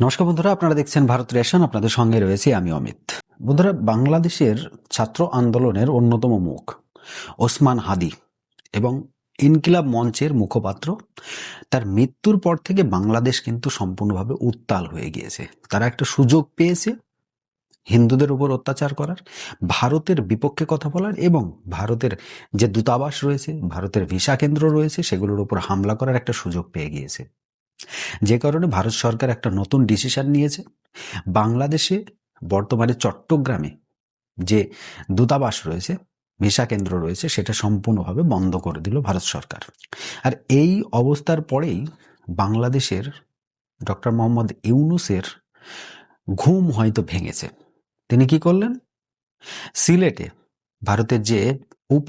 নমস্কার বন্ধুরা, আপনারা দেখছেন ভারত রেশন। আপনাদের সঙ্গে রয়েছি আমি অমিত। বন্ধুরা, বাংলাদেশের ছাত্র আন্দোলনের অন্যতম মুখ ওসমান হাদি এবং ইনকিলাব মঞ্চের মুখপাত্র, তার মৃত্যুর পর থেকে বাংলাদেশ কিন্তু সম্পূর্ণভাবে উত্তাল হয়ে গিয়েছে। তারা একটা সুযোগ পেয়েছে হিন্দুদের উপর অত্যাচার করার, ভারতের বিপক্ষে কথা বলার এবং ভারতের যে দূতাবাস রয়েছে, ভারতের ভিসা কেন্দ্র রয়েছে, সেগুলোর উপর হামলা করার একটা সুযোগ পেয়ে গিয়েছে। যে কারণে ভারত সরকার একটা নতুন ডিসিশন নিয়েছে। বাংলাদেশে বর্তমানে চট্টগ্রামে যে দূতাবাস রয়েছে, ভিসা কেন্দ্র রয়েছে, সেটা সম্পূর্ণভাবে বন্ধ করে দিল ভারত সরকার। আর এই অবস্থার পরেই বাংলাদেশের ডক্টর মোহাম্মদ ইউনূসের ঘুম হয়তো ভেঙেছে। তিনি কি করলেন? সিলেটে ভারতের যে উপ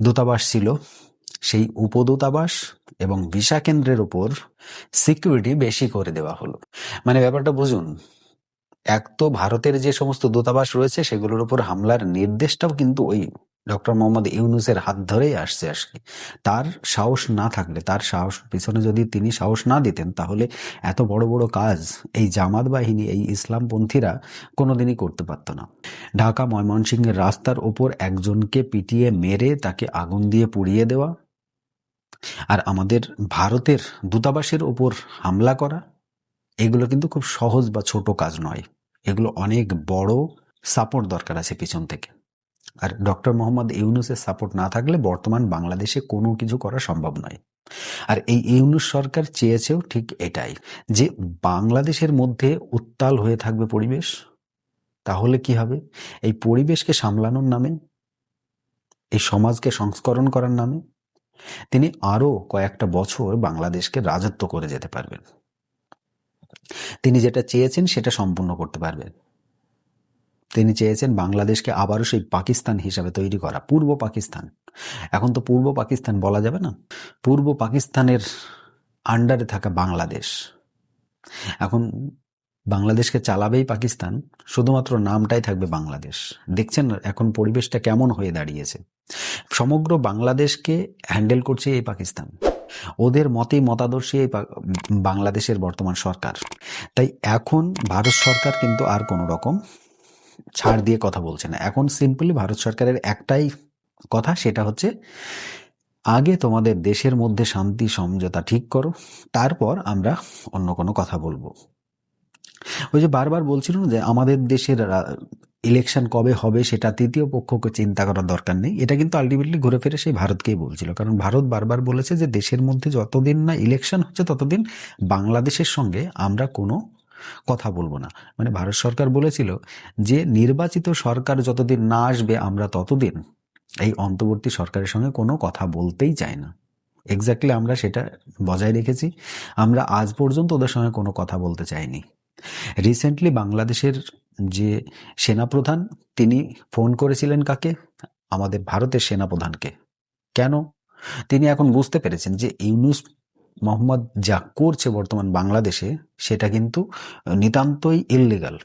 দূতাবাস ছিল, সেই উপদূতাবাস এবং ভিসা কেন্দ্রের উপর সিকিউরিটি বেশি করে দেওয়া হলো। মানে ব্যাপারটা বুঝুন, এক তো ভারতের যে সমস্ত দূতাবাস রয়েছে সেগুলোর উপর হামলার নির্দেশটাও কিন্তু ওই ডক্টর মোহাম্মদ ইউনূসের হাত ধরেই আসছে। তার সাহস না থাকলে, তার সাহস পিছনে যদি তিনি সাহস না দিতেন, তাহলে এত বড় বড় কাজ এই জামাত বাহিনী, এই ইসলামপন্থীরা কোনোদিনই করতে পারত না। ঢাকা ময়মনসিংহের রাস্তার ওপর একজনকে পিটিয়ে মেরে তাকে আগুন দিয়ে পুড়িয়ে দেওয়া, আর আমাদের ভারতের দূতাবাসের ওপর হামলা করা, এগুলো কিন্তু খুব সহজ বা ছোট কাজ নয়। এগুলো অনেক বড় সাপোর্ট দরকার আছে পিছন থেকে। আর ডক্টর মোহাম্মদ ইউনূসের সাপোর্ট না থাকলে বর্তমান বাংলাদেশে কোনো কিছু করা সম্ভব নয়। আর এই ইউনূস সরকার চেয়েছেও ঠিক এটাই, যে বাংলাদেশের মধ্যে উত্তাল হয়ে থাকবে পরিবেশ। তাহলে কি হবে? এই পরিবেশকে সামলানোর নামে, এই সমাজকে সংস্করণ করার নামে তিনি আরো কয়েকটা বছর বাংলাদেশকে রাজত্ব করে যেতে পারবেন। তিনি যেটা চেয়েছেন সেটা সম্পূর্ণ করতে পারবেন। তিনি চেয়েছেন বাংলাদেশকে আবারও সেই পাকিস্তান হিসাবে তৈরি করা, পূর্ব পাকিস্তান। এখন তো পূর্ব পাকিস্তান বলা যাবে না, পূর্ব পাকিস্তানের আন্ডারে থাকা বাংলাদেশ। এখন বাংলাদেশকে চালাবেই পাকিস্তান, শুধুমাত্র নামটাই থাকবে বাংলাদেশ। দেখছেন এখন পরিবেশটা কেমন হয়ে দাঁড়িয়েছে। সমগ্র বাংলাদেশকে হ্যান্ডেল করছে এই পাকিস্তান, ওদের মতেই মতাদর্শী এই বাংলাদেশের বর্তমান সরকার। তাই এখন ভারত সরকার কিন্তু আর কোনো রকম ছাড় দিয়ে কথা বলছে না। এখন সিম্পলি ভারত সরকারের একটাই কথা, সেটা হচ্ছে আগে তোমাদের দেশের মধ্যে শান্তি সমঝোতা ঠিক করো, তারপর আমরা অন্য কোনো কথা বলবো। ওই যে বারবার বলছিল যে আমাদের দেশের ইলেকশন কবে হবে সেটা তৃতীয় পক্ষকে চিন্তা করার দরকার নেই, এটা কিন্তু আলটিমেটলি ঘুরে ফিরে সেই ভারতকেই বলছিল। কারণ ভারত বারবার বলেছে যে দেশের মধ্যে যতদিন না ইলেকশন হচ্ছে ততদিন বাংলাদেশের সঙ্গে আমরা কোনো কথা বলবো না। মানে ভারত সরকার বলেছিল যে নির্বাচিত সরকার যতদিন না আসবে আমরা ততদিন এই অন্তর্বর্তী সরকারের সঙ্গে কোনো কথা বলতেই চাই না। এক্স্যাক্টলি আমরা সেটা বজায় রেখেছি। আমরা আজ পর্যন্ত ওদের সঙ্গে কোনো কথা বলতে চাইনি। রিসেন্টলি বাংলাদেশের যে সেনাপ্রধান, তিনি ফোন করেছিলেন কাকে? আমাদের ভারতের সেনাপ্রধানকে। কেন? তিনি এখন বুঝতে পেরেছেন যে ইউনূস মোহাম্মদ যা করছে বর্তমান বাংলাদেশে, সেটা কিন্তু নিতান্তই ইললিগাল।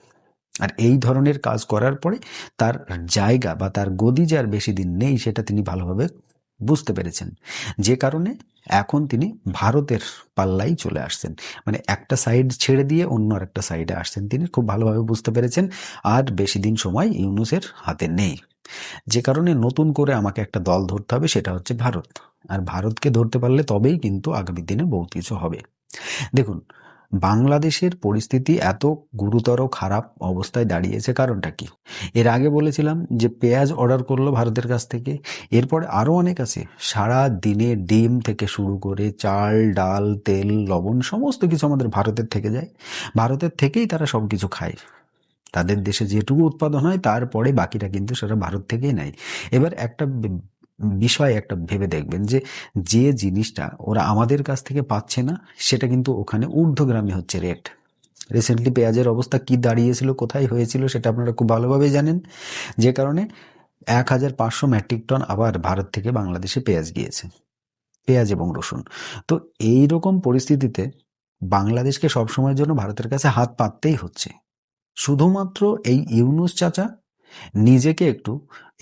আর এই ধরনের কাজ করার পরে তার জায়গা বা তার গদি যে আর বেশি দিন নেই, সেটা তিনি ভালোভাবে বুঝতে পেরেছেন। যে কারণে এখন তিনি ভারতের পাল্লাই চলে আসছেন। মানে একটা সাইড ছেড়ে দিয়ে অন্য একটা সাইডে আসছেন। তিনি খুব ভালোভাবে বুঝতে পেরেছেন আর বেশি দিন সময় ইউনূসের হাতে নেই। যে কারণে নতুন করে আমাকে একটা দল ধরতে হবে, সেটা হচ্ছে ভারত। আর ভারতকে ধরতে পারলে তবেই কিন্তু আগামী দিনে বহুত কিছু হবে। দেখুন, বাংলাদেশের পরিস্থিতি এত গুরুতর খারাপ অবস্থায় দাঁড়িয়েছে, কারণটা কি? এর আগে বলেছিলাম যে পেঁয়াজ অর্ডার করলো ভারতের কাছ থেকে, এরপরে আরও অনেক আছে। সারা দিনে ডিম থেকে শুরু করে চাল, ডাল, তেল, লবণ সমস্ত কিছু আমাদের ভারতের থেকে যায়। ভারতের থেকেই তারা সব কিছু খায়। তাদের দেশে যেটুকু উৎপাদন হয় তারপরে বাকিটা কিন্তু সেটা ভারত থেকেই নেয়। এবার একটা বিষয় একটা ভেবে দেখবেন যে যে জিনিসটা ওরা আমাদের কাছ থেকে পাচ্ছে না, সেটা কিন্তু ওখানে ঊর্ধ্বগামী হচ্ছে রেট। রিসেন্টলি পেঁয়াজের অবস্থা কি দাঁড়িয়েছিল, কোথায় হয়েছিল, সেটা আপনারা খুব ভালোভাবে জানেন। যে কারণে 1500 মেট্রিক টন আবার ভারত থেকে বাংলাদেশে পেঁয়াজ গিয়েছে, পেঁয়াজ এবং রসুন। তো এই রকম পরিস্থিতিতে বাংলাদেশকে সবসময়ের জন্য ভারতের কাছে হাত পাততেই হচ্ছে। শুধুমাত্র এই ইউনূস চাচা নিজেকে একটু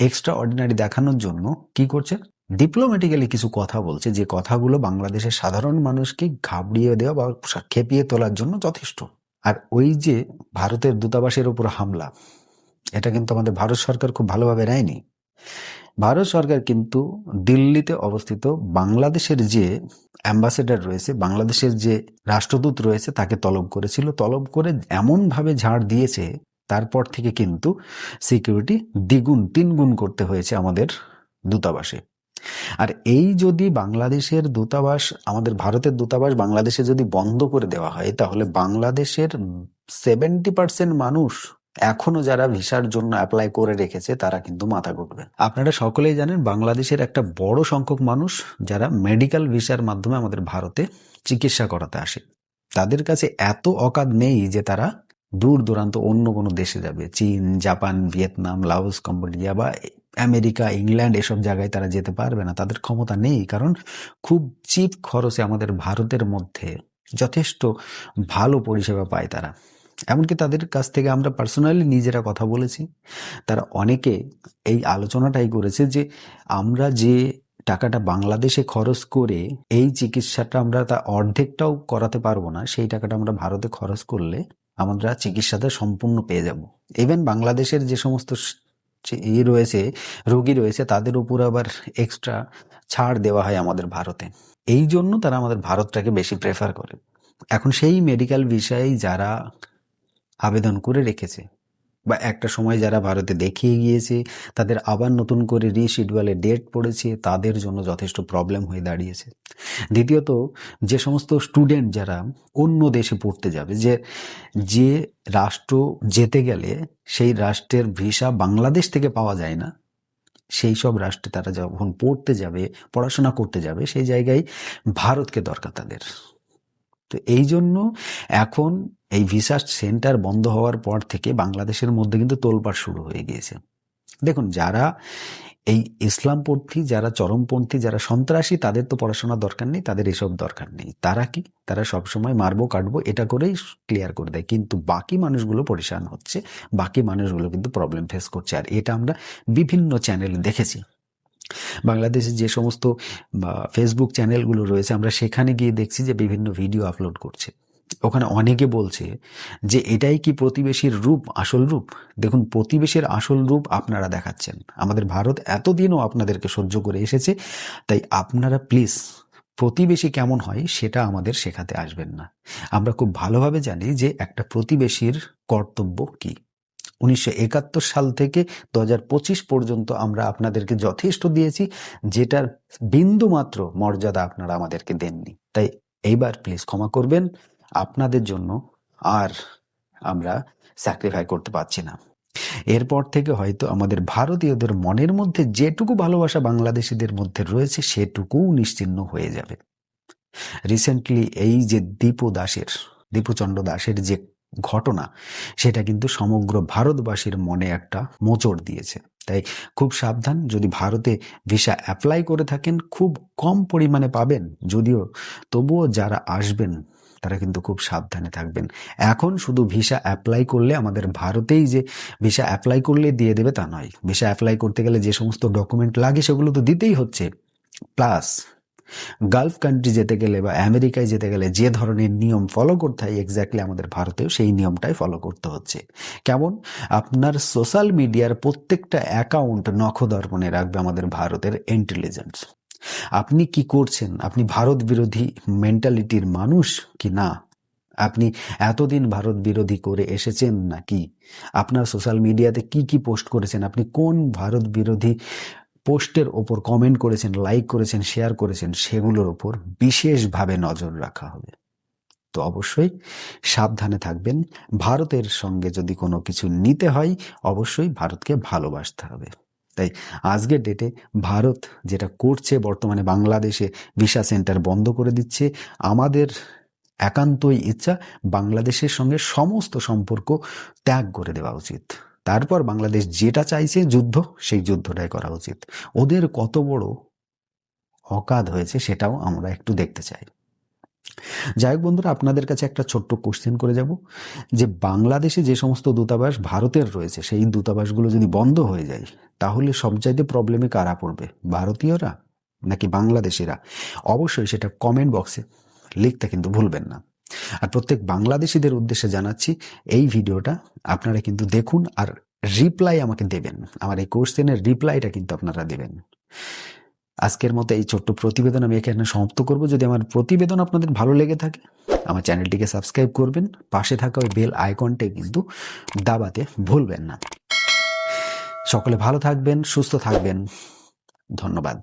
এক্সট্রা অর্ডিনারি দেখানোর জন্য কি করছে? ডিপ্লোম্যাটিক্যালি কিছু কথা বলছে, যে কথাগুলো বাংলাদেশের সাধারণ মানুষকে ঘাবড়িয়ে দেওয়া বা খেপিয়ে তোলার জন্য যথেষ্ট। আর ওই যে ভারতের দূতাবাসের উপর হামলা, এটা কিন্তু আমাদের ভারত সরকার খুব ভালোভাবে নেয়নি। ভারত সরকার কিন্তু দিল্লিতে অবস্থিত বাংলাদেশের যে অ্যাম্বাসেডর রয়েছে, বাংলাদেশের যে রাষ্ট্রদূত রয়েছে, তাকে তলব করেছিল। তলব করে এমনভাবে ঝাড় দিয়েছে, তারপর থেকে কিন্তু সিকিউরিটি দ্বিগুণ তিনগুণ করতে হয়েছে আমাদের দূতাবাসে। আর এই যদি বাংলাদেশের দূতাবাস, আমাদের ভারতের দূতাবাস বাংলাদেশে যদি বন্ধ করে দেওয়া হয়, তাহলে বাংলাদেশের 70% মানুষ এখনো যারা ভিসার জন্য অ্যাপ্লাই করে রেখেছে, তারা কিন্তু মাথা ঘুরবে। আপনারা সকলেই জানেন বাংলাদেশের একটা বড় সংখ্যক মানুষ যারা মেডিকেল ভিসার মাধ্যমে আমাদের ভারতে চিকিৎসা করাতে আসে, তাদের কাছে এত অকাত নেই যে তারা দূর দূরান্ত অন্য কোনো দেশে যাবে। চীন, জাপান, ভিয়েতনাম, লাওস, কম্বোডিয়া বা আমেরিকা, ইংল্যান্ড, এসব জায়গায় তারা যেতে পারবে না, তাদের ক্ষমতা নেই। কারণ খুব চিপ খরচে আমাদের ভারতের মধ্যে যথেষ্ট ভালো পরিষেবা পায় তারা। এমনকি তাদের কাছ থেকে আমরা পার্সোনালি নিজেরা কথা বলেছি, তারা অনেকে এই আলোচনাটাই করেছে যে আমরা যে টাকাটা বাংলাদেশে খরচ করে এই চিকিৎসাটা আমরা তা অর্ধেকটাও করাতে পারবো না, সেই টাকাটা আমরা ভারতে খরচ করলে আমরা চিকিৎসাটা সম্পূর্ণ পেয়ে যাব। ইভেন বাংলাদেশের যে সমস্ত রয়েছে, রোগী রয়েছে, তাদের উপর আবার এক্সট্রা ছাড় দেওয়া হয় আমাদের ভারতে। এই জন্য তারা আমাদের ভারতটাকে বেশি প্রেফার করে। এখন সেই মেডিকেল ভিসায় যারা আবেদন করে রেখেছে বা একটা সময় যারা ভারতে দেখিয়ে গিয়েছে, তাদের আবার নতুন করে রিশিডিউলে ডেট পড়েছে, তাদের জন্য যথেষ্ট প্রবলেম হয়ে দাঁড়িয়েছে। দ্বিতীয়ত, যে সমস্ত স্টুডেন্ট যারা অন্য দেশে পড়তে যাবে, যে রাষ্ট্র যেতে গেলে সেই রাষ্ট্রের ভিসা বাংলাদেশ থেকে পাওয়া যায় না, সেই সব রাষ্ট্রে তারা যখন পড়তে যাবে, পড়াশোনা করতে যাবে, সেই জায়গায় ভারতকে দরকার তাদের। তো এই জন্য এখন এই ভিসা সেন্টার বন্ধ হওয়ার পর থেকে বাংলাদেশের মধ্যে কিন্তু তোলপাড় শুরু হয়ে গিয়েছে। দেখুন, যারা এই ইসলামপন্থী, যারা চরমপন্থী, যারা সন্ত্রাসী, তাদের তো পড়াশোনার দরকার নেই, তাদের এসব দরকার নেই। তারা কি, তারা সবসময় মারবো কাটবো এটা করেই ক্লিয়ার করে দেয়। কিন্তু বাকি মানুষগুলো পরেশান হচ্ছে, বাকি মানুষগুলো কিন্তু প্রবলেম ফেস করছে। আর এটা আমরা বিভিন্ন চ্যানেলে দেখেছি। বাংলাদেশে যে সমস্ত ফেসবুক চ্যানেলগুলো রয়েছে, আমরা সেখানে গিয়ে দেখছি যে বিভিন্ন ভিডিও আপলোড করছে। ওখানে অনেকে বলছে যে এটাই কি প্রতিবেশীর রূপ, আসল রূপ? দেখুন, প্রতিবেশীর আসল রূপ আপনারা দেখাচ্ছেন। আমাদের ভারত এতদিনও আপনাদেরকে সহ্য করে এসেছে, তাই আপনারা প্লিজ প্রতিবেশী কেমন হয় সেটা আমাদের শেখাতে আসবেন না। আমরা খুব ভালোভাবে জানি যে একটা প্রতিবেশীর কর্তব্য কি। 1971 সাল থেকে 2025 পর্যন্ত আমরা আপনাদেরকে যথেষ্ট দিয়েছি, যেটার বিন্দু মাত্র মর্যাদা আপনারা আমাদেরকে দেননি। তাই এইবার প্লিজ ক্ষমা করবেন, আপনাদের জন্য আর আমরা স্যাক্রিফাই করতে পারছি না। এরপর থেকে হয়তো আমাদের ভারতীয়দের মনের মধ্যে যেটুকু ভালোবাসা বাংলাদেশিদের মধ্যে রয়েছে, সেটুকুও নিশ্চিহ্ন হয়ে যাবে। রিসেন্টলি এই যে দীপুচন্দ্র দাসের যে ঘটনা, সেটা কিন্তু সমগ্র ভারতবাসীর মনে একটা মোচড় দিয়েছে। তাই খুব সাবধান। যদি ভারতে ভিসা অ্যাপ্লাই করে থাকেন, খুব কম পরিমাণে পাবেন যদিও, তবুও যারা আসবেন তারা কিন্তু খুব সাবধানে থাকবেন। এখন শুধু ভিসা অ্যাপ্লাই করলে, আমাদের ভারতেই যে ভিসা অ্যাপ্লাই করলে দিয়ে দেবে তা নয়। ভিসা অ্যাপ্লাই করতে গেলে যে সমস্ত ডকুমেন্ট লাগে সেগুলো তো দিতেই হচ্ছে। প্লাস গালফ কান্ট্রি যেতে গেলে বা আমেরিকায় যেতে গেলে যে ধরনের নিয়ম ফলো করতে হয়, এক্স্যাক্টলি আমাদের ভারতেও সেই নিয়মটাই ফলো করতে হচ্ছে। কেমন? আপনার সোশ্যাল মিডিয়ার প্রত্যেকটা অ্যাকাউন্ট নখদর্পণে রাখবে আমাদের ভারতের ইন্টেলিজেন্স। আপনি কি করছেন? আপনি ভারত বিরোধী মেন্টালিটির মানুষ কি না? আপনি এতদিন ভারত বিরোধী করে এসেছেন নাকি? আপনার সোশ্যাল মিডিয়াতে কি কি পোস্ট করেছেন? আপনি কোন ভারত বিরোধী পোস্টের ওপর কমেন্ট করেছেন, লাইক করেছেন, শেয়ার করেছেন, সেগুলোর ওপর বিশেষভাবে নজর রাখা হবে। তো অবশ্যই সাবধানে থাকবেন। ভারতের সঙ্গে যদি কোনো কিছু নিতে হয়, অবশ্যই ভারতকে ভালোবাসতে হবে। তাই আজকের ডেটে ভারত যেটা করছে, বর্তমানে বাংলাদেশে ভিসা সেন্টার বন্ধ করে দিচ্ছে, আমাদের একান্তই ইচ্ছা বাংলাদেশের সঙ্গে সমস্ত সম্পর্ক ত্যাগ করে দেওয়া উচিত। তারপর বাংলাদেশ যেটা চাইছে যুদ্ধ, সেই যুদ্ধটাই করা উচিত। ওদের কত বড় অকাদ হয়েছে সেটাও আমরা একটু দেখতে চাই। যাই হোক বন্ধুরা, আপনাদের কাছে একটা ছোট্ট কোশ্চেন করে যাব, যে বাংলাদেশে যে সমস্ত দূতাবাস ভারতের রয়েছে, সেই দূতাবাসগুলো যদি বন্ধ হয়ে যায়, তাহলে সবচাইতে প্রবলেমে কারা পড়বে? ভারতীয়রা নাকি বাংলাদেশিরা? অবশ্যই সেটা কমেন্ট বক্সে লিখতে কিন্তু ভুলবেন না। আর প্রত্যেক বাংলাদেশিদের উদ্দেশ্যে জানাচ্ছি, এই ভিডিওটা আপনারা কিন্তু দেখুন আর রিপ্লাই আমাকে দেবেন। আমার এই কোশ্চেনের রিপ্লাইটা কিন্তু আপনারা দেবেন। আজকের মতো এই ছোট্ট প্রতিবেদন আমি এখানে সমাপ্ত করব। যদি আমার প্রতিবেদন আপনাদের ভালো লেগে থাকে আমার চ্যানেলটিকে সাবস্ক্রাইব করবেন, পাশে থাকা ওই বেল আইকনটি কিন্তু দাবাতে ভুলবেন না। সকলে ভালো থাকবেন, সুস্থ থাকবেন। ধন্যবাদ।